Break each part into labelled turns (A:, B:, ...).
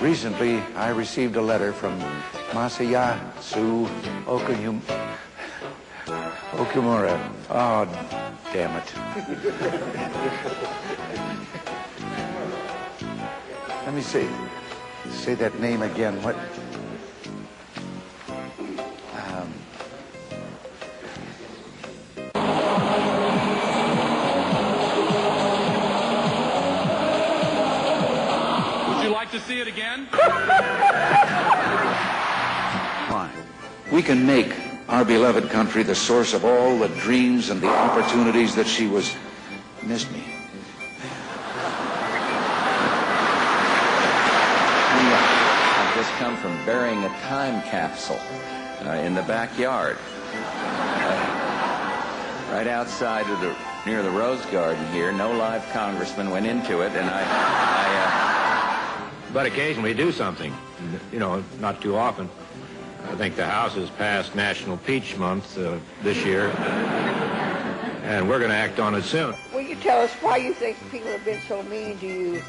A: Recently, I received a letter from Masayasu Okumura. Oh, damn it. Let me see. Say that name again. What?
B: Would you like to see it again?
A: Fine. We can make our beloved country the source of all the dreams and the opportunities that she was... Missed me.
C: I've just come from burying a time capsule in the backyard. Right outside of near the Rose Garden here. No live congressman went into it, and
D: But occasionally do something, you know, not too often. I think the House has passed National Peach Month this year, and we're going to act on it soon.
E: Will you tell us why you think people have been so mean to you?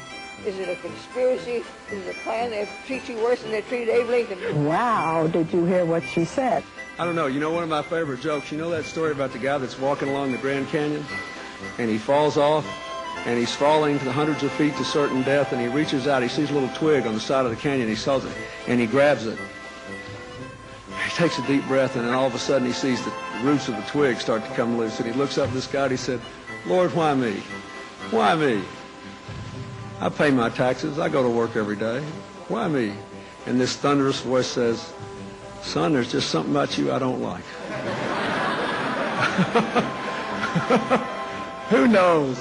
E: Is it a conspiracy? Is it a plan to treat you worse than they treated Abe Lincoln?
F: Wow, did you hear what she said?
G: I don't know. You know, one of my favorite jokes, you know that story about the guy that's walking along the Grand Canyon and he falls off and he's falling to hundreds of feet to certain death and he reaches out, he sees a little twig on the side of the canyon, he saws it and he grabs it. He takes a deep breath and then all of a sudden he sees the roots of the twig start to come loose and he looks up at this guy and he said, "Lord, why me? Why me? I pay my taxes. I go to work every day. Why me?" And this thunderous voice says, "Son, there's just something about you I don't like." Who knows?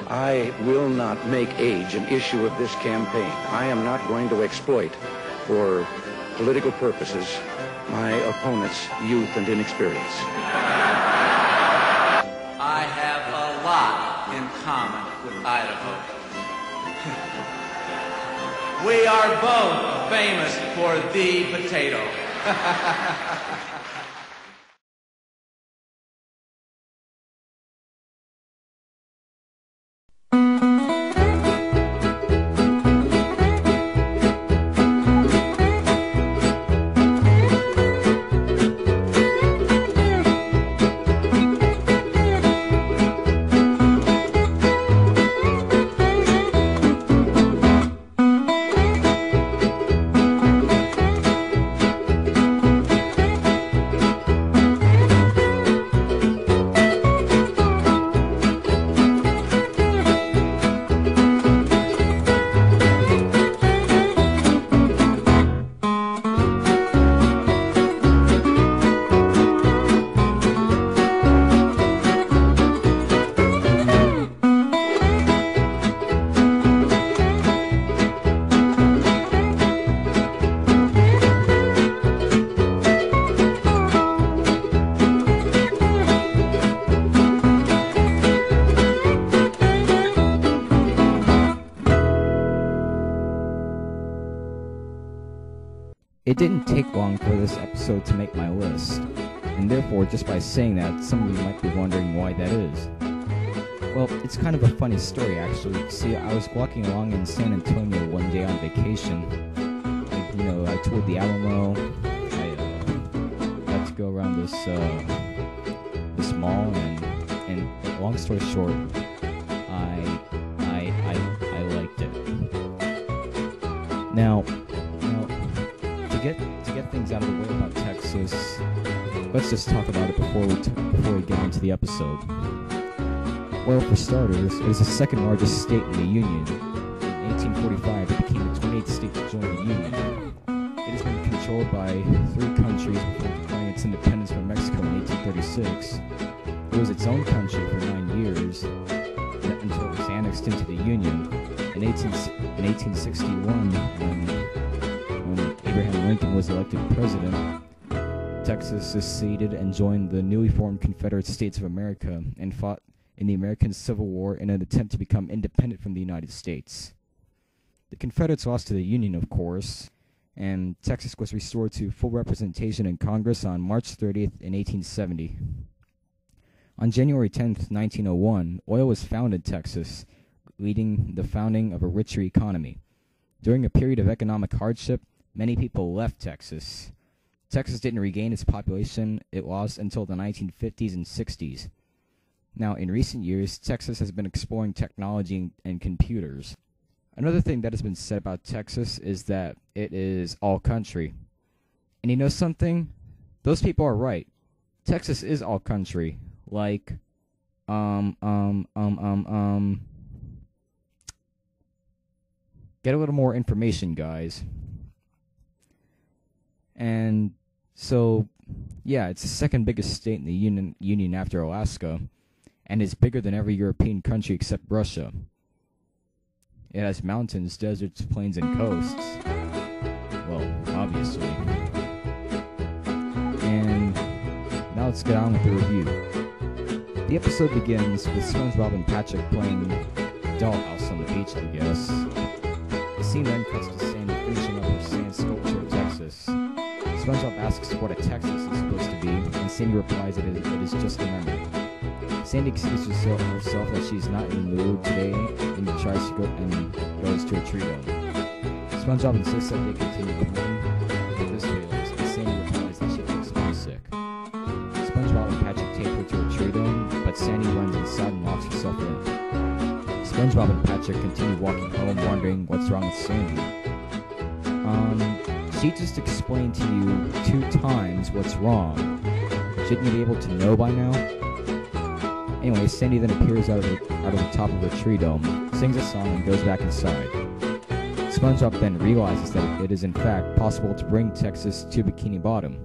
A: I will not make age an issue of this campaign. I am not going to exploit, for political purposes, my opponent's youth and inexperience.
H: I have a lot in common with Idaho. We are both famous for the potato.
I: It didn't take long for this episode to make my list, and therefore, just by saying that, some of you might be wondering why that is. Well, it's kind of a funny story, actually. See, I was walking along in San Antonio one day on vacation. I toured the Alamo. I got to go around this mall, and long story short, I liked it. Now, to get things out of the way about Texas, let's just talk about it before we get into the episode. Well, for starters, it was the second largest state in the Union. In 1845, it became the 28th state to join the Union. It has been controlled by three countries before declaring its independence from Mexico in 1836. It was its own country for 9 years until it was annexed into the Union. In 1861, when Abraham Lincoln was elected president, Texas seceded and joined the newly formed Confederate States of America and fought in the American Civil War in an attempt to become independent from the United States. The Confederates lost to the Union, of course, and Texas was restored to full representation in Congress on March 30th in 1870. On January 10th, 1901, oil was found in Texas, leading the founding of a richer economy. During a period of economic hardship, many people left Texas. Texas didn't regain its population it lost until the 1950s and 60s. Now, in recent years, Texas has been exploring technology and computers. Another thing that has been said about Texas is that it is all country. And you know something? Those people are right. Texas is all country. Like, get a little more information, guys. And so, yeah, it's the second biggest state in the Union after Alaska, and it's bigger than every European country except Russia. It has mountains, deserts, plains, and coasts. Well, obviously. And now let's get on with the review. The episode begins with SpongeBob and Patrick playing Dollhouse on the beach, I guess. The scene then cuts to Sandy finishing up her sand sculpture of Texas. SpongeBob asks what a Texas is supposed to be, and Sandy replies that it is just a memory. Sandy excuses herself that she's not in the mood today and tries to go and goes to a tree dome. SpongeBob insists that they continue playing, but this fails, and Sandy replies that she thinks homesick. SpongeBob and Patrick take her to a tree dome, but Sandy runs inside and locks herself in. SpongeBob and Patrick continue walking home, wondering what's wrong with Sandy. She just explained to you 2 times what's wrong. Shouldn't you be able to know by now? Anyway, Sandy then appears out of the top of the tree dome, sings a song, and goes back inside. SpongeBob then realizes that it is in fact possible to bring Texas to Bikini Bottom.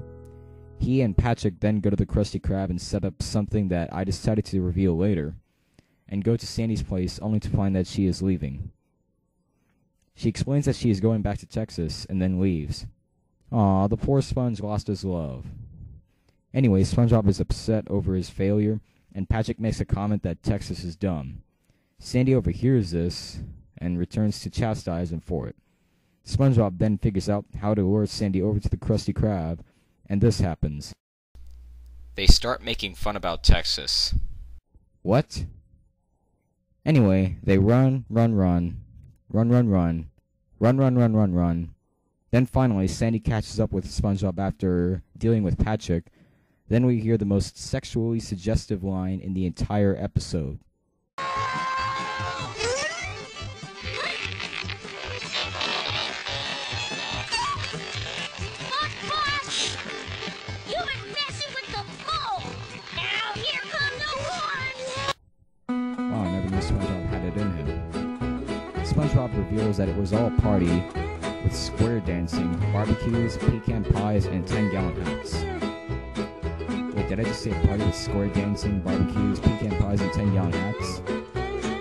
I: He and Patrick then go to the Krusty Krab and set up something that I decided to reveal later, and go to Sandy's place only to find that she is leaving. She explains that she is going back to Texas, and then leaves. Aw, the poor Sponge lost his love. Anyway, SpongeBob is upset over his failure, and Patrick makes a comment that Texas is dumb. Sandy overhears this, and returns to chastise him for it. SpongeBob then figures out how to lure Sandy over to the Krusty Krab, and this happens.
J: They start making fun about Texas.
I: What? Anyway, they run. Then finally, Sandy catches up with SpongeBob after dealing with Patrick. Then we hear the most sexually suggestive line in the entire episode.
K: You've been messing with the bull! Now here come the horns!
I: Wow, I never knew SpongeBob had it in him. SpongeBob reveals that it was all a party with square dancing, barbecues, pecan pies, and 10-gallon hats. Wait, did I just say a party with square dancing, barbecues, pecan pies, and 10-gallon hats?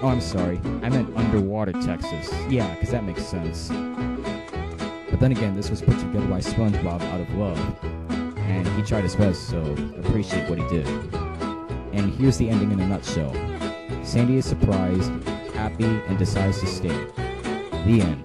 I: Oh, I'm sorry. I meant underwater Texas. Yeah, because that makes sense. But then again, this was put together by SpongeBob out of love, and he tried his best, so appreciate what he did. And here's the ending in a nutshell. Sandy is surprised, happy, and decides to stay. The end.